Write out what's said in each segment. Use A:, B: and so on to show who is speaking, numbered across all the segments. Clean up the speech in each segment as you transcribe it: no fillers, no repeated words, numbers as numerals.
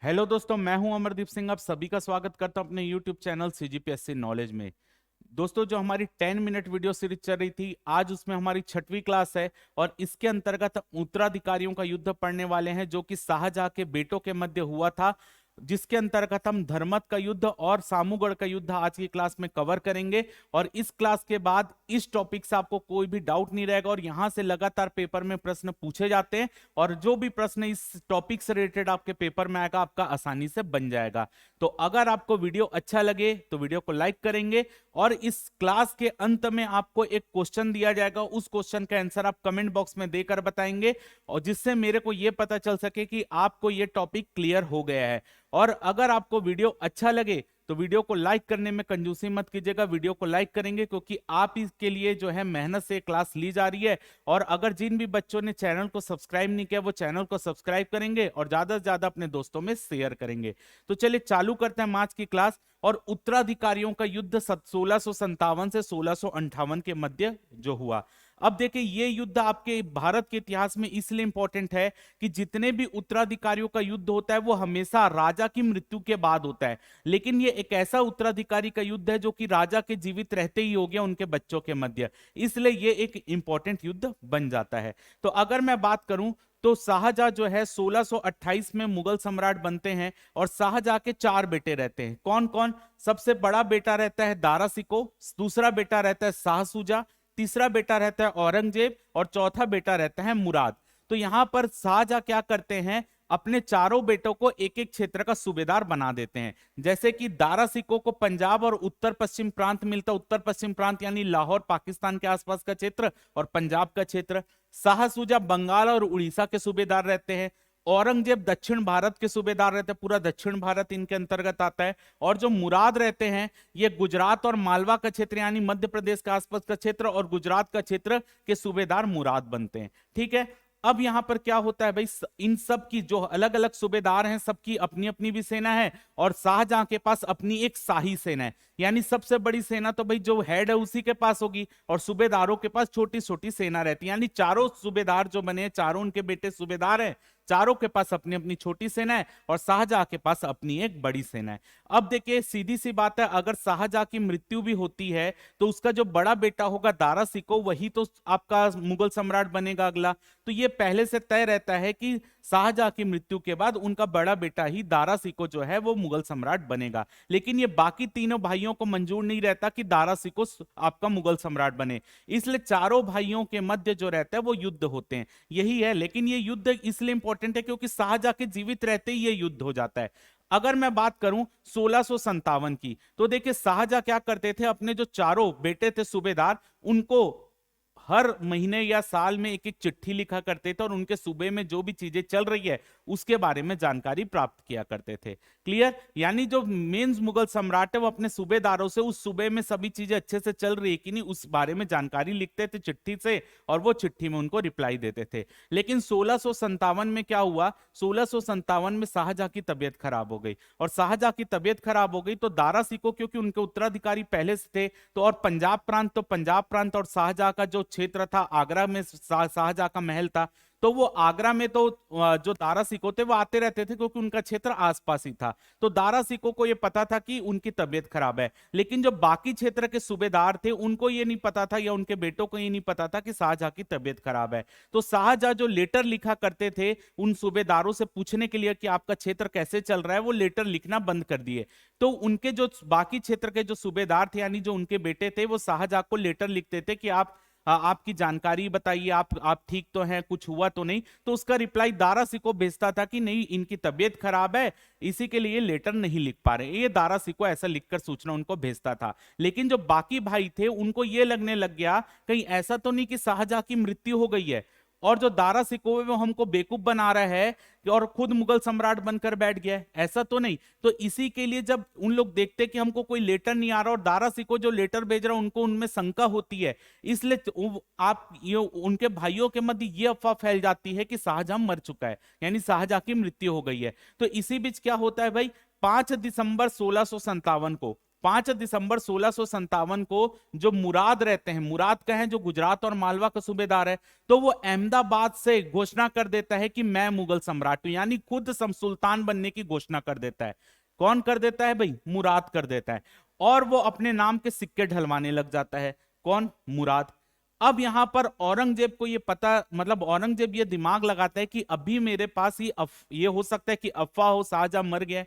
A: Hello दोस्तों, मैं हूं अमरदीप सिंह। आप सभी का स्वागत करता हूं अपने यूट्यूब चैनल सीजीपीएससी नॉलेज में। दोस्तों, जो हमारी 10 मिनट वीडियो सीरीज चल रही थी, आज उसमें हमारी 6वीं क्लास है और इसके अंतर्गत हम उत्तराधिकारियों का युद्ध पढ़ने वाले हैं जो कि शाहजहां के बेटों के मध्य हुआ था, जिसके अंतर्गत हम धर्मत का युद्ध और सामूगढ़ का युद्ध आज की क्लास में कवर करेंगे। और इस क्लास के बाद इस टॉपिक से आपको कोई भी डाउट नहीं रहेगा और यहां से लगातार पेपर में प्रश्न पूछे जाते हैं और जो भी प्रश्न इस टॉपिक से रिलेटेड आपके पेपर में आएगा आपका आसानी से बन जाएगा। तो अगर आपको वीडियो अच्छा लगे तो वीडियो को लाइक करेंगे और इस क्लास के अंत में आपको एक क्वेश्चन दिया जाएगा, उस क्वेश्चन का आंसर आप कमेंट बॉक्स में देकर बताएंगे और जिससे मेरे को यह पता चल सके कि आपको यह टॉपिक क्लियर हो गया है। और अगर आपको वीडियो अच्छा लगे तो वीडियो को लाइक करने में कंजूसी मत कीजिएगा, वीडियो को लाइक करेंगे क्योंकि आप इसके लिए जो है मेहनत से क्लास ली जा रही है। और अगर जिन भी बच्चों ने चैनल को सब्सक्राइब नहीं किया वो चैनल को सब्सक्राइब करेंगे और ज्यादा से ज्यादा अपने दोस्तों में शेयर करेंगे। तो चलिए चालू करते हैं आज की क्लास। और उत्तराधिकारियों का युद्ध 1657 से 1658 के मध्य जो हुआ। अब देखिए, ये युद्ध आपके भारत के इतिहास में इसलिए इंपॉर्टेंट है कि जितने भी उत्तराधिकारियों का युद्ध होता है वो हमेशा राजा की मृत्यु के बाद होता है, लेकिन ये एक ऐसा उत्तराधिकारी का युद्ध है जो कि राजा के जीवित रहते ही हो गया उनके बच्चों के मध्य, इसलिए ये एक इंपॉर्टेंट युद्ध बन जाता है। तो अगर मैं बात करूं तो शाहजहां जो है 1628 में मुगल सम्राट बनते हैं और शाहजहां के 4 बेटे रहते हैं। कौन कौन? सबसे बड़ा बेटा रहता है दारा शिकोह, दूसरा बेटा रहता है शाह शुजा, तीसरा बेटा रहता है औरंगजेब और चौथा बेटा रहता है मुराद। तो यहां पर शाहजहां क्या करते हैं, अपने चारों बेटों को एक एक क्षेत्र का सूबेदार बना देते हैं। जैसे कि दारा सिकोह को पंजाब और उत्तर पश्चिम प्रांत मिलता, उत्तर पश्चिम प्रांत यानी लाहौर पाकिस्तान के आसपास का क्षेत्र और पंजाब का क्षेत्र। शाह शुजा बंगाल और उड़ीसा के सूबेदार रहते हैं। औरंगजेब दक्षिण भारत के सूबेदार रहते हैं, पूरा दक्षिण भारत इनके अंतर्गत आता है। और जो मुराद रहते हैं ये गुजरात और मालवा का क्षेत्र यानी मध्य प्रदेश के आसपास का क्षेत्र और गुजरात का क्षेत्र के सूबेदार मुराद बनते हैं। ठीक है, अब यहां पर क्या होता है भाई, इन सब की जो अलग अलग सूबेदार हैं सबकी अपनी अपनी भी सेना है और शाहजहां के पास अपनी एक शाही सेना है, यानी सबसे बड़ी सेना तो भाई जो हेड है उसी के पास होगी और सूबेदारों के पास छोटी छोटी सेना रहती है। यानी चारों सूबेदार जो बने, चारों उनके बेटे सूबेदार हैं, चारों के पास अपनी अपनी छोटी सेना है और शाहजहां के पास अपनी एक बड़ी सेना है। अब देखिए, सीधी सी बात है, अगर शाहजहां की मृत्यु भी होती है तो उसका जो बड़ा बेटा होगा दारा शिकोह वही तो आपका मुगल सम्राट बनेगा अगला। तो ये पहले से तय रहता है कि शाहजहां की मृत्यु के बाद उनका बड़ा बेटा ही दारा शिकोह जो है वो मुगल सम्राट बनेगा। लेकिन ये बाकी तीनों भाइयों को मंजूर नहीं रहता कि दारा शिकोह आपका मुगल सम्राट बने, इसलिए चारों भाइयों के मध्य जो रहता है वो युद्ध होते हैं। यही है, लेकिन ये युद्ध इसलिए इंपॉर्टेंट है क्योंकि शाहजहां के जीवित रहते ही ये युद्ध हो जाता है। अगर मैं बात करूं 1657 की, तो देखिए शाहजहां क्या करते थे, अपने जो चारों बेटे थे सूबेदार उनको हर महीने या साल में एक एक चिट्ठी लिखा करते थे और उनके सूबे में जो भी चीजें चल रही है उसके बारे में जानकारी प्राप्त किया करते थे। क्लियर? यानी जो मेन मुगल सम्राट है वो अपने सूबेदारों से उस सूबे में सभी चीजें अच्छे से चल रही है कि नहीं उस बारे में जानकारी लिखते थे चिट्ठी से और वो चिट्ठी में उनको रिप्लाई देते थे। लेकिन 1657 में क्या हुआ, 1657 में शाहजहां की तबीयत खराब हो गई और शाहजहां की तबीयत खराब हो गई तो दारा शिकोह क्योंकि उनके उत्तराधिकारी पहले से थे तो, और पंजाब प्रांत तो पंजाब प्रांत और शाहजहां का जो क्षेत्र था आगरा में शाहजहां का महल था, तो वो आगरा में तो जो दारा शिकोह थे वो आते रहते थे क्योंकि उनका क्षेत्र आसपास ही था। तो दारा शिकोह को ये पता था कि उनकी तबीयत खराब है, लेकिन जो बाकी क्षेत्र के सूबेदार थे उनको ये नहीं पता था या उनके बेटों को ये नहीं पता था कि शाहजहां की तबीयत खराब है। तो शाहजहां जो लेटर लिखा करते थे उन सूबेदारों से पूछने के लिए कि आपका क्षेत्र कैसे चल रहा है, वो लेटर लिखना बंद कर दिए। तो उनके जो बाकी क्षेत्र के जो सूबेदार थे यानी जो उनके बेटे थे वो शाहजहां को लेटर लिखते थे कि आपकी जानकारी बताइए, आप ठीक तो हैं, कुछ हुआ तो नहीं। तो उसका रिप्लाई दारा शिकोह भेजता था कि नहीं इनकी तबीयत खराब है, इसी के लिए लेटर नहीं लिख पा रहे। ये दारा शिकोह ऐसा लिखकर सूचना उनको भेजता था। लेकिन जो बाकी भाई थे उनको ये लगने लग गया कहीं ऐसा तो नहीं कि शाहजहां की मृत्यु हो गई है और जो दारा शिकोह है वो हमको बेवकूफ बना रहा है और खुद मुगल सम्राट बनकर बैठ गया है, ऐसा तो नहीं। तो इसी के लिए जब उन लोग देखते कि हमको कोई लेटर नहीं आ रहा और दारा शिकोह जो लेटर भेज रहा है उनको उनमें शंका होती है, इसलिए आप ये उनके भाइयों के मध्य ये अफवाह फैल जाती है कि शाहजहां मर चुका है, यानी शाहजहां की मृत्यु हो गई है। तो इसी बीच क्या होता है भाई, 5 दिसंबर 1657 को 5 दिसंबर 1657 को जो मुराद रहते हैं, मुराद का है जो गुजरात और मालवा का सूबेदार है, तो वो अहमदाबाद से घोषणा कर देता है कि मैं मुगल सम्राट हूं, यानी खुद सुल्तान बनने की घोषणा कर देता है। कौन कर देता है भाई? मुराद कर देता है। और वो अपने नाम के सिक्के ढलवाने लग जाता है। कौन? मुराद। अब यहां पर औरंगजेब को ये पता, मतलब औरंगजेब ये दिमाग लगाता है कि अभी मेरे पास ये हो सकता है कि अफवाह हो, शाहजहां मर गया,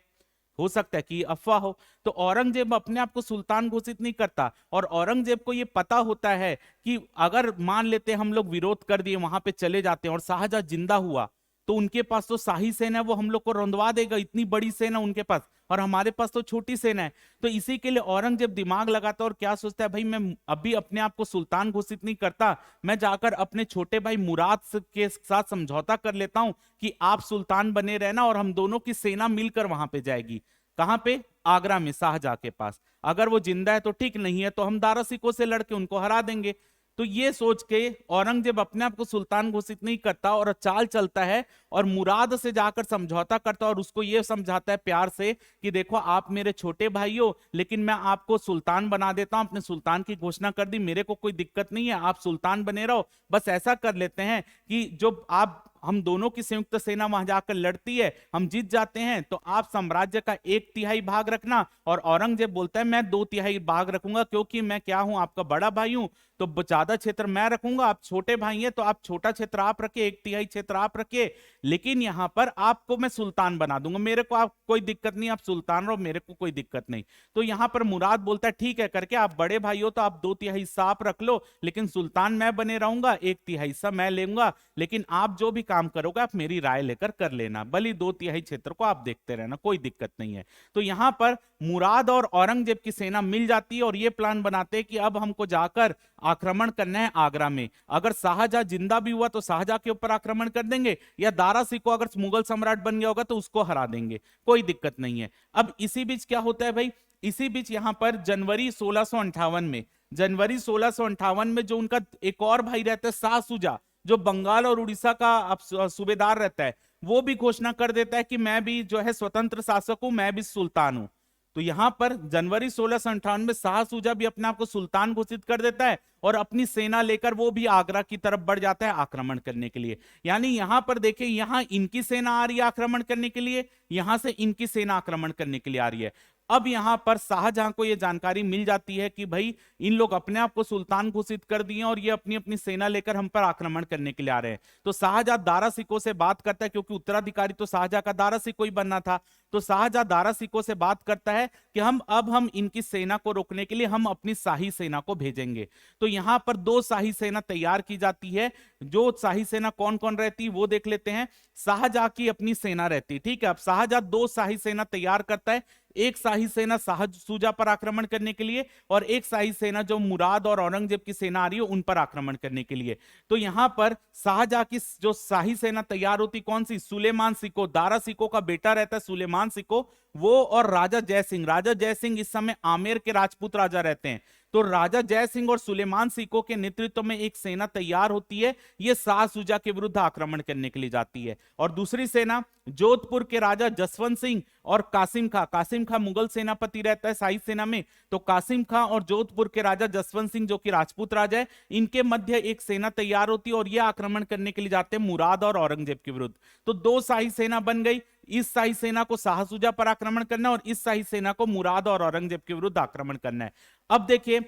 A: हो सकता है कि अफवाह हो। तो औरंगजेब अपने आप को सुल्तान घोषित नहीं करता, और औरंगजेब को यह पता होता है कि अगर मान लेते हम लोग विरोध कर दिए, वहां पे चले जाते हैं और शाहजहां जिंदा हुआ, तो उनके पास तो शाही सेना है, वो हम लोग को रौंदवा देगा, इतनी बड़ी सेना उनके पास, और हमारे पास तो छोटी सेना है। तो इसी के लिए औरंगजेब दिमाग लगाता है और क्या सोचता है, भाई मैं अभी अपने आप को सुल्तान घोषित नहीं करता, मैं जाकर अपने छोटे भाई मुराद के साथ समझौता कर लेता हूं कि आप सुल्तान बने रहना, और हम दोनों की सेना मिलकर वहां पे जाएगी। कहां पे? आगरा में, शाहजहां के पास। अगर वो जिंदा है तो ठीक, नहीं है तो हम दारा सिकों से लड़के उनको हरा देंगे। तो ये सोच के औरंगजेब अपने आप को सुल्तान घोषित नहीं करता और चाल चलता है और मुराद से जाकर समझौता करता है और उसको ये समझाता है प्यार से कि देखो आप मेरे छोटे भाई हो, लेकिन मैं आपको सुल्तान बना देता हूं, अपने सुल्तान की घोषणा कर दी, मेरे को कोई दिक्कत नहीं है, आप सुल्तान बने रहो। बस ऐसा कर लेते हैं कि जो आप हम दोनों की संयुक्त सेना वहां जाकर लड़ती है, हम जीत जाते हैं, तो आप साम्राज्य का 1/3 भाग रखना। और औरंगजेब बोलता है मैं 2/3 भाग रखूंगा, क्योंकि मैं क्या हूं, आपका बड़ा भाई हूं, तो ज्यादा क्षेत्र मैं रखूंगा, आप छोटे भाई हैं तो आप छोटा क्षेत्र आप रखिए, 1/3 क्षेत्र आप रखिए, लेकिन यहां पर आपको मैं सुल्तान बना दूंगा, मेरे को आप कोई दिक्कत नहीं, आप सुल्तान रहो, मेरे को कोई दिक्कत नहीं। तो यहां पर मुराद बोलता है ठीक है करके, आप बड़े भाई हो तो आप 2/3 हिस्सा आप रख लो, लेकिन सुल्तान मैं बने रहूंगा, 1/3 हिस्सा मैं लूंगा, लेकिन आप जो भी काम करोगे आप मेरी राय लेकर कर लेना, भली 2/3 क्षेत्र को आप देखते रहना, कोई दिक्कत नहीं है। तो यहां पर मुराद और औरंगजेब की सेना मिल जाती है और यह प्लान बनाते हैं कि अब हमको जाकर आक्रमण करना है आगरा में। अगर शाहजहां जिंदा भी हुआ तो शाहजहां के ऊपर आक्रमण कर देंगे, या दारा सिकों अगर मुगल सम्राट बन गया होगा तो उसको हरा देंगे, कोई दिक्कत नहीं है। अब इसी बीच क्या होता है भाई, इसी बीच यहां पर जनवरी 1658 में, जनवरी 1658 में जो उनका एक और भाई रहता है शाह शुजा, जो बंगाल और उड़ीसा का सूबेदार रहता है, वो भी घोषणा कर देता है कि मैं भी जो है स्वतंत्र शासक हूं, मैं भी सुल्तान हूं। तो यहां पर जनवरी 1658 में शाह शुजा भी अपने आप को सुल्तान घोषित कर देता है और अपनी सेना लेकर वो भी आगरा की तरफ बढ़ जाता है आक्रमण करने के लिए। यानी यहां पर देखिए, यहां इनकी सेना आ रही है आक्रमण करने के लिए, यहां से इनकी सेना आक्रमण करने के लिए आ रही है। अब यहां पर शाहजहां को यह जानकारी मिल जाती है कि भाई इन लोग अपने आप को सुल्तान घोषित कर दिए और ये अपनी अपनी सेना लेकर हम पर आक्रमण करने के लिए आ रहे हैं। तो शाहजहां दारा सिकों से बात करता है, क्योंकि उत्तराधिकारी तो शाहजहां का दारा सिकों ही बनना था। तो शाहजहां दारा सिकों से बात करता है कि हम इनकी सेना को रोकने के लिए हम अपनी शाही सेना को भेजेंगे। तो यहां पर 2 शाही सेना तैयार की जाती है। जो शाही सेना कौन कौन रहती है वो देख लेते हैं। शाहजहां की अपनी सेना रहती है, ठीक है। अब शाहजहां 2 शाही सेना तैयार करता है, एक शाही सेना शाह शुजा पर आक्रमण करने के लिए और एक शाही सेना जो मुराद और औरंगजेब की सेना आ रही है उन पर आक्रमण करने के लिए। तो यहां पर शाहजहां की जो शाही सेना तैयार होती कौन सी? सुलेमान सिको, दारा सिको का बेटा रहता है सुलेमान सिको, वो और राजा जय सिंह। राजा जय सिंह इस समय आमेर के राजपूत राजा रहते हैं। तो राजा जय सिंह और सुलेमान सिको के नेतृत्व में एक सेना तैयार होती है, ये शाह शुजा के विरुद्ध आक्रमण करने के लिए जाती है। और दूसरी सेना जोधपुर के राजा जसवंत सिंह और कासिम खां, कासिम खां मुगल सेनापति रहता है शाही सेना में, तो कासिम खां और जोधपुर के राजा जसवंत सिंह जो कि राजपूत राजा है, इनके मध्य एक सेना तैयार होती है और यह आक्रमण करने के लिए जाते हैं मुराद और औरंगजेब के विरुद्ध। तो 2 शाही सेना बन गई, इस शाही सेना को शाह शुजा पर आक्रमण करना है और इस शाही सेना को मुराद और औरंगजेब के विरुद्ध आक्रमण करना है। अब देखिए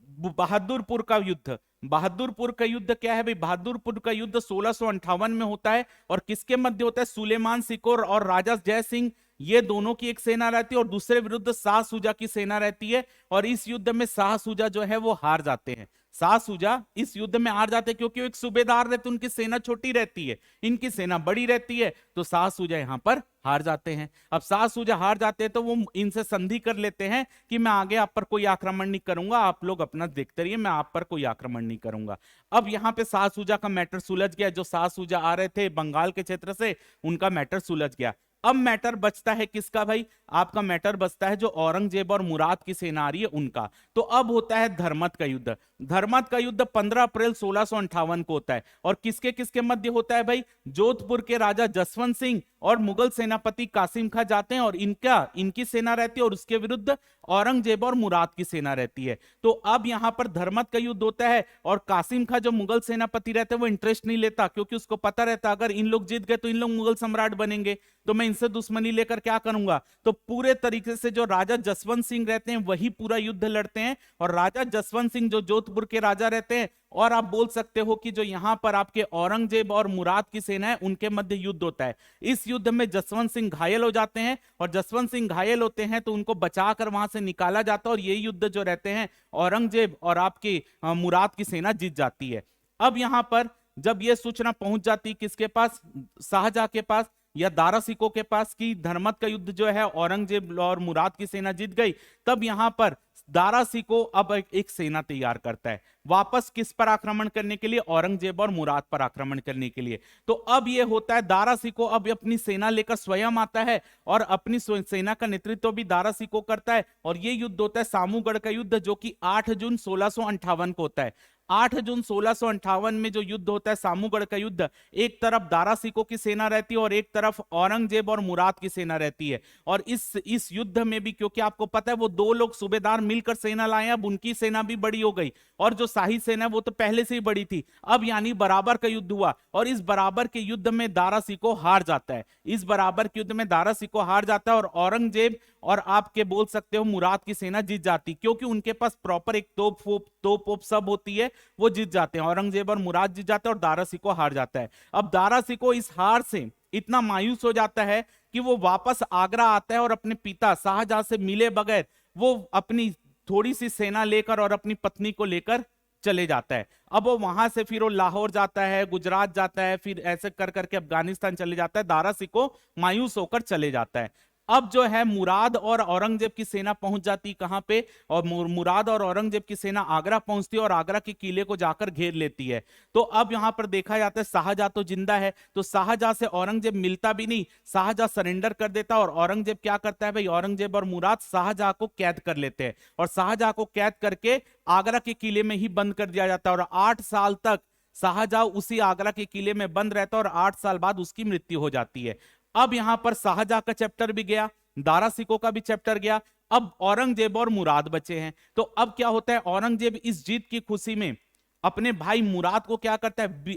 A: बहादुरपुर का युद्ध, बहादुरपुर का युद्ध क्या है भाई? बहादुरपुर का युद्ध 1658 में होता है और किसके मध्य होता है? सुलेमान सिकोर और राजा जय सिंह, ये दोनों की एक सेना रहती है और दूसरे विरुद्ध शाह शुजा की सेना रहती है। और इस युद्ध में शाह शुजा जो है वो हार जाते हैं। शाह शुजा इस युद्ध में हार जाते हैं क्योंकि वो एक सूबेदार रहते, उनकी सेना छोटी रहती है, इनकी सेना बड़ी रहती है, तो शाह शुजा यहां पर हार जाते हैं। अब शाह शुजा हार जाते हैं तो वो इनसे संधि कर लेते हैं कि मैं आगे आप पर कोई आक्रमण नहीं करूंगा, आप लोग अपना देखते रहिए, मैं आप पर कोई आक्रमण नहीं करूंगा। अब यहां पे शाह शुजा का मैटर सुलझ गया, जो शाह शुजा आ रहे थे बंगाल के क्षेत्र से, उनका मैटर सुलझ गया। अब मैटर बचता है किसका भाई? आपका मैटर बचता है जो औरंगजेब और मुराद की सेना आ रही है उनका। तो अब होता है धर्मत का युद्ध। धर्मत का युद्ध 15 अप्रैल 1658 को होता है और किसके किसके मध्य होता है भाई? जोधपुर के राजा जसवंत सिंह और मुगल सेनापति कासिम खां जाते हैं और इनकी सेना रहती है और उसके विरुद्ध औरंगजेब और मुराद की सेना रहती है। तो अब यहां पर धर्मत का युद्ध होता है और कासिम खां जो मुगल सेनापति रहते हैं वो इंटरेस्ट नहीं लेता, क्योंकि उसको पता रहता अगर इन लोग जीत गए तो इन लोग मुगल सम्राट बनेंगे, तो मैं इनसे दुश्मनी लेकर क्या करूंगा। तो पूरे तरीके से जो राजा जसवंत सिंह रहते हैं वही पूरा युद्ध लड़ते हैं, और राजा जसवंत सिंह जो जोधपुर के राजा रहते हैं, और आप बोल सकते हो कि जो यहां पर आपके औरंगजेब और मुराद की सेना है उनके मध्य युद्ध होता है। इस युद्ध में जसवंत सिंह घायल हो जाते हैं, और जसवंत सिंह घायल होते हैं तो उनको बचाकर वहां से निकाला जाता है, और ये युद्ध जो रहते हैं औरंगजेब और आपकी मुराद की सेना जीत जाती है। अब यहां पर जब ये सूचना पहुंच जाती किसके पास, शाहजहां के पास या दारा सिकों के पास, कि धर्मत का युद्ध जो है औरंगजेब और मुराद की सेना जीत गई, तब यहां पर दारा सिको अब एक सेना तैयार करता है वापस किस पर आक्रमण करने के लिए, औरंगजेब और मुराद पर आक्रमण करने के लिए। तो अब यह होता है दारा सिको अब अपनी सेना लेकर स्वयं आता है और अपनी सेना का नेतृत्व भी दारा सिको करता है, और यह युद्ध होता है सामूगढ़ का युद्ध, जो कि 8 जून 1658 को होता है। 8 जून 1658 में जो युद्ध होता है सामूगढ़ का युद्ध, एक तरफ दारा सिको की सेना रहती है और एक तरफ औरंगजेब और मुराद की सेना रहती है। और इस युद्ध में भी, क्योंकि आपको पता है वो दो लोग सूबेदार मिलकर सेना लाए, अब उनकी सेना भी बड़ी हो गई, और जो शाही सेना वो तो पहले से ही बड़ी थी, अब यानी बराबर का युद्ध हुआ, और इस बराबर के युद्ध में दारा सिको हार जाता है। इस बराबर के युद्ध में दारा सिको हार जाता है और औरंगजेब और आपके बोल सकते हो मुराद की सेना जीत जाती, क्योंकि उनके पास प्रॉपर एक तोप सब होती है, वो जीत जाते हैं। औरंगजेब और मुराद जीत जाते हैं और दारा सिको हार जाता है। अब दारा सिको इस हार से इतना मायूस हो जाता है कि वो वापस आगरा आता है और अपने पिता शाहजहां से मिले बगैर वो अपनी थोड़ी सी सेना लेकर और अपनी पत्नी को लेकर चले जाता है। अब वो वहां से फिर वो लाहौर जाता है, गुजरात जाता है, फिर ऐसे कर करके अफगानिस्तान चले जाता है। दारा सिको मायूस होकर चले जाता है। अब जो है मुराद और औरंगजेब की सेना पहुंच जाती कहां पे, और मुराद और औरंगजेब की सेना आगरा पहुंचती है और आगरा के किले को जाकर घेर लेती है। तो अब यहां पर देखा जाता है शाहजहां तो जिंदा है, तो शाहजहां से औरंगजेब मिलता भी नहीं, शाहजहां सरेंडर कर देता, और औरंगजेब क्या करता है भाई, औरंगजेब और मुराद शाहजहां को कैद कर लेते हैं, और शाहजहां को कैद करके आगरा के किले में ही बंद कर दिया जाता है। और 8 साल तक शाहजहां उसी आगरा के किले में बंद रहता है, और 8 साल बाद उसकी मृत्यु हो जाती है। अब यहां पर शाहजहां का चैप्टर भी गया, दारा सिको का भी चैप्टर गया, अब औरंगजेब और मुराद बचे हैं। तो अब क्या होता है, औरंगजेब इस जीत की खुशी में अपने भाई मुराद को क्या करता है,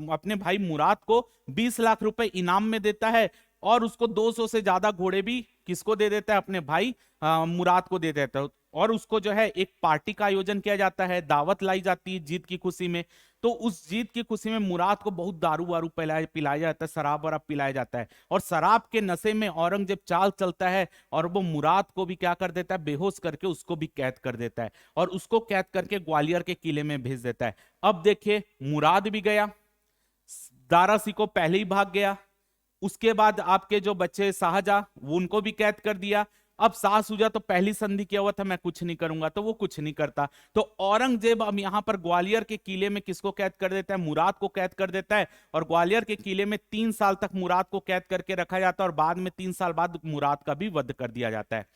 A: अपने भाई मुराद को 20 लाख रुपए इनाम में देता है, और उसको 200 से ज्यादा घोड़े भी किसको दे देता है, अपने भाई मुराद को दे देता है। और उसको जो है एक पार्टी का आयोजन किया जाता है, दावत लाई जाती है जीत की खुशी में। तो उस जीत की खुशी में मुराद को बहुत दारू वारू पिलाया जाता है, शराब वराब पिलाया जाता है, और शराब के नशे में औरंगजेब चाल चलता है और वो मुराद को भी क्या कर देता है, बेहोश करके उसको भी कैद कर देता है, और उसको कैद करके ग्वालियर के किले में भेज देता है। अब देखिए मुराद भी गया, दारा सिको पहले ही भाग गया, उसके बाद आपके जो बच्चे शाहजहां वो उनको भी कैद कर दिया। अब शाह सुजा तो पहली संधि किया हुआ था, मैं कुछ नहीं करूंगा, तो वो कुछ नहीं करता। तो औरंगजेब अब यहां पर ग्वालियर के किले में किसको कैद कर देता है, मुराद को कैद कर देता है, और ग्वालियर के किले में 3 साल तक मुराद को कैद करके रखा जाता है, और बाद में 3 साल बाद मुराद का भी वध कर दिया जाता है।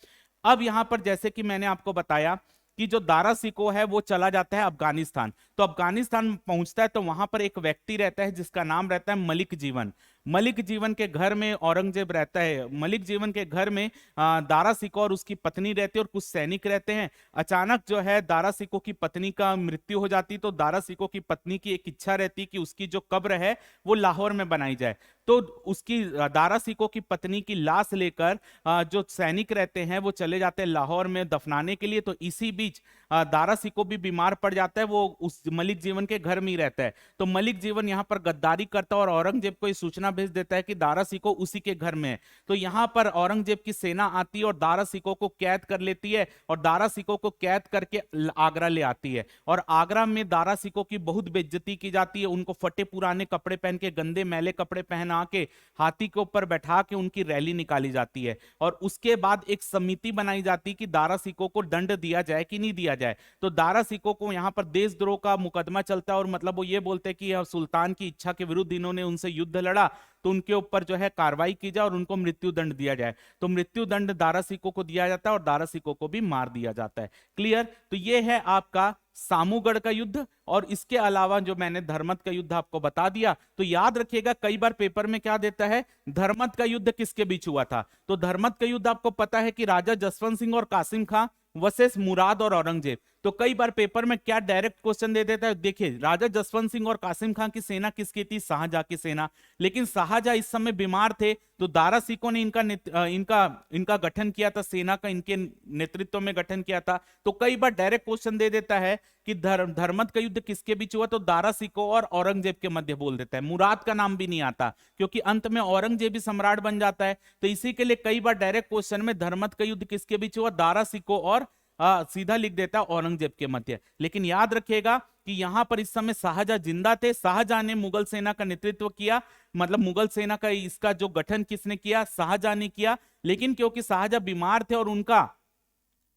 A: अब यहां पर जैसे कि मैंने आपको बताया कि जो दारा सिको है वो चला जाता है अफगानिस्तान, तो अफगानिस्तान पहुंचता है तो वहां पर एक व्यक्ति रहता है जिसका नाम रहता है मलिक जीवन। मलिक जीवन के घर में औरंगजेब रहता है, मलिक जीवन के घर में दारा सिको और उसकी पत्नी रहती है और कुछ सैनिक रहते हैं। अचानक जो है दारा सिको की पत्नी का मृत्यु हो जाती, तो दारा सिको की पत्नी की एक इच्छा रहती कि उसकी जो कब्र है वो लाहौर में बनाई जाए। तो उसकी दारा सिको की पत्नी की लाश लेकर जो सैनिक रहते हैं वो चले जाते हैं लाहौर में दफनाने के लिए। तो इसी बीच दारा सिको भी बीमार पड़ जाता है, वो उस मलिक जीवन के घर में ही रहता है। तो मलिक जीवन यहाँ पर गद्दारी करता है और औरंगजेब को ये सूचना भेज देता है कि दारा सिको उसी के घर में है। तो यहाँ पर औरंगजेब की सेना आती है और दारा सिको को कैद कर लेती है, और दारा सिको को कैद करके आगरा ले आती है, और आगरा में दारा सिको की बहुत बेइज्जती की जाती है। उनको फटे पुराने कपड़े पहन के, गंदे मैले कपड़े पहना के, हाथी के ऊपर बैठा के उनकी रैली निकाली जाती है, और उसके बाद एक समिति बनाई जाती है कि दारा सिको को दंड दिया जाए कि नहीं दिया जाए। तो दारा सिको को यहाँ पर देशद्रोह का मुकदमा चलता है, और मतलब वो ये बोलते हैं कि सुल्तान की इच्छा के विरुद्ध इन्होंने उनसे युद्ध लड़ा, तो उनके ऊपर जो है कार्रवाई की जाए और उनको मृत्यु दंड दिया जाए। तो मृत्यु दंड दारा सिकों को दिया जाता है और दारा सिकों को भी मार दिया जाता है। क्लियर? तो ये है आपका सामूगढ़ का युद्ध। और इसके अलावा जो मैंने धर्मत का युद्ध आपको बता दिया, तो याद रखिएगा कई बार पेपर में क्या देता है, धर्मत का युद्ध किसके बीच हुआ था। तो धर्मत का युद्ध आपको पता है कि राजा जसवंत सिंह और कासिम खां वर्सेस मुराद और औरंगजेब। तो कई बार पेपर में क्या डायरेक्ट क्वेश्चन दे देता है, देखिए राजा जसवंत सिंह और कासिम खां की सेना किसकी थी, शाहजहां की सेना। लेकिन शाहजहां इस समय बीमार थे, तो दारा सिकों ने इनका गठन किया था, सेना का इनके नेतृत्व में गठन किया था। तो कई बार डायरेक्ट क्वेश्चन दे देता है कि धर्मत का युद्ध किसके बीच हुआ, तो दारा सिकों और औरंगजेब के मध्य बोल देता है। मुराद का नाम भी नहीं आता क्योंकि अंत में औरंगजेब ही सम्राट बन जाता है। तो इसी के लिए कई बार डायरेक्ट क्वेश्चन में धर्मत का युद्ध किसके बीच हुआ, दारा सिकों और सीधा लिख देता है औरंगजेब के मध्य। लेकिन याद रखिएगा कि यहां पर इस समय शाहजहां जिंदा थे। शाहजहां ने मुगल सेना का नेतृत्व किया, मतलब मुगल सेना का इसका जो गठन किसने किया, शाहजहां ने किया। लेकिन क्योंकि शाहजहां बीमार थे और उनका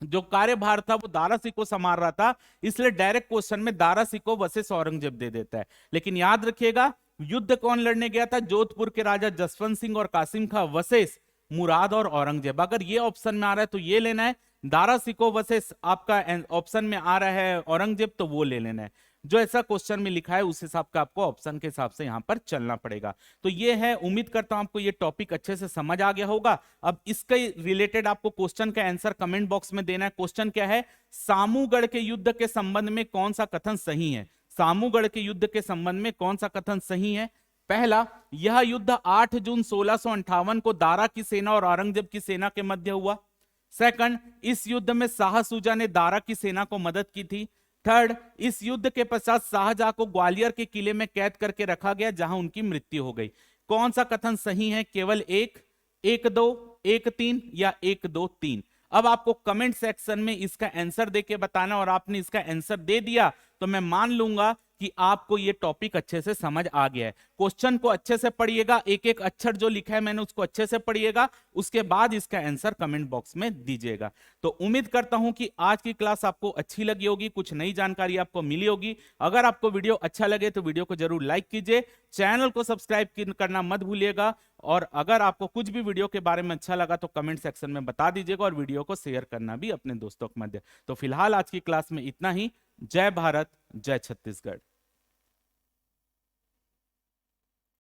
A: जो कार्यभार था वो दारा सिकों संभाल रहा था, इसलिए डायरेक्ट क्वेश्चन में दारा सिकों वर्सेस औरंगजेब दे देता है। लेकिन याद रखिएगा युद्ध कौन लड़ने गया था, जोधपुर के राजा जसवंत सिंह और कासिम खां वर्सेस मुराद और औरंगजेब। अगर ये ऑप्शन में आ रहा है तो ये लेना है, दारा सिकों वर्सेस आपका ऑप्शन में आ रहा है औरंगजेब तो वो ले लेना है। जो ऐसा क्वेश्चन में लिखा है उस हिसाब का आपको ऑप्शन के हिसाब से यहां पर चलना पड़ेगा। तो ये है, उम्मीद करता हूं आपको ये टॉपिक अच्छे से समझ आ गया होगा। अब इसके रिलेटेड आपको क्वेश्चन का आंसर कमेंट बॉक्स में देना है। क्वेश्चन क्या है, सामूगढ़ के युद्ध के संबंध में कौन सा कथन सही है। सामूगढ़ के युद्ध के संबंध में कौन सा कथन सही है। पहला, यह युद्ध 8 जून 1658 को दारा की सेना और औरंगजेब की सेना के मध्य हुआ। सेकंड, इस युद्ध में शाह सूजा ने दारा की सेना को मदद की थी। थर्ड, इस युद्ध के पश्चात शाहजहां को ग्वालियर के किले में कैद करके रखा गया जहां उनकी मृत्यु हो गई। कौन सा कथन सही है, केवल एक, 1 2, 1 3 या 1 2 3। अब आपको कमेंट सेक्शन में इसका आंसर देके बताना, और आपने इसका आंसर दे दिया तो मैं मान लूंगा कि आपको ये टॉपिक अच्छे से समझ आ गया है। क्वेश्चन को अच्छे से पढ़िएगा, एक एक अक्षर जो लिखा है मैंने उसको अच्छे से पढ़िएगा, उसके बाद इसका आंसर कमेंट बॉक्स में दीजिएगा। तो उम्मीद करता हूं कि आज की क्लास आपको अच्छी लगी होगी, कुछ नई जानकारी आपको मिली होगी। अगर आपको वीडियो अच्छा लगे तो वीडियो को जरूर लाइक कीजिए, चैनल को सब्सक्राइब करना मत भूलिएगा। और अगर आपको कुछ भी वीडियो के बारे में अच्छा लगा तो कमेंट सेक्शन में बता दीजिएगा, और वीडियो को शेयर करना भी अपने दोस्तों के मध्य। तो फिलहाल आज की क्लास में इतना ही। जय भारत, जय छत्तीसगढ़।